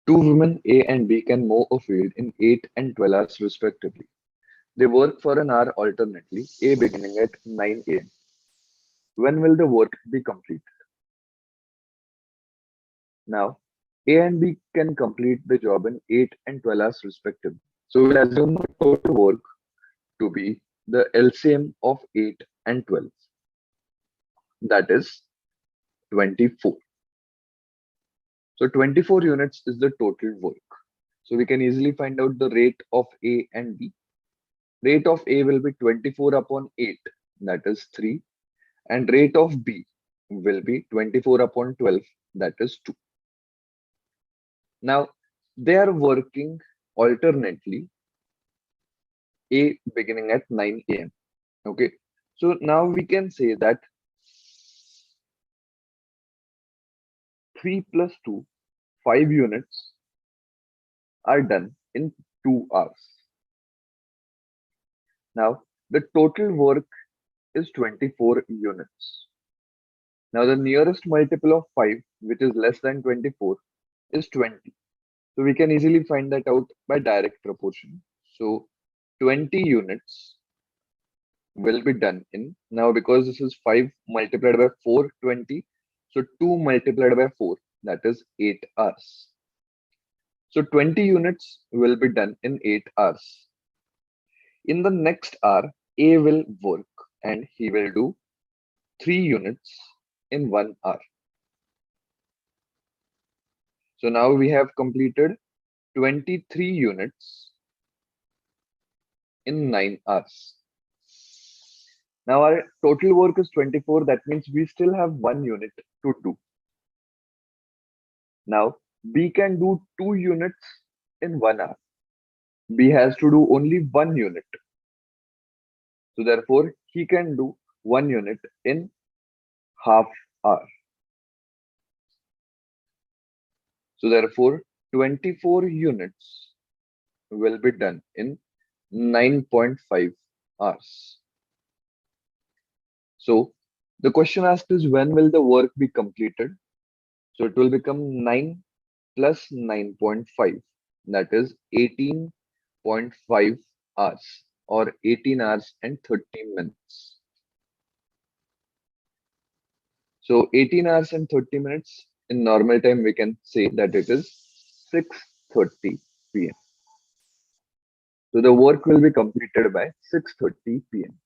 Two women A and B can mow a field in 8 and 12 hours respectively. They work for an hour alternately, A beginning at 9 a.m. When will the work be complete? Now, A and B can complete the job in 8 and 12 hours respectively. So we'll assume the total work to be the LCM of 8 and 12, that is 24. So 24 units is the total work. So we can easily find out the rate of A and B. Rate of A will be 24 upon 8, that is 3, and rate of B will be 24 upon 12, that is 2. Now, they are working alternately, A beginning at 9 a.m. Okay, so now we can say that 3 plus 2, 5 units are done in 2 hours. Now, the total work is 24 units. Now, the nearest multiple of 5, which is less than 24, is 20. So we can easily find that out by direct proportion. So 20 units will be done in, now because this is 5 multiplied by 4, 20. So 2 multiplied by 4, that is 8 hours. So 20 units will be done in 8 hours. In the next hour, A will work and he will do 3 units in 1 hour. So now we have completed 23 units in 9 hours. Now our total work is 24. That means we still have 1 unit to do. Now B can do 2 units in 1 hour. B has to do only 1 unit. So therefore he can do 1 unit in half hour. So therefore 24 units will be done in 9.5 hours. So the question asked is, when will the work be completed? So it will become 9 plus 9.5, that is 18.5 hours, or 18 hours and 30 minutes. So 18 hours and 30 minutes in normal time, we can say that it is 6:30 p.m. So the work will be completed by 6:30 p.m.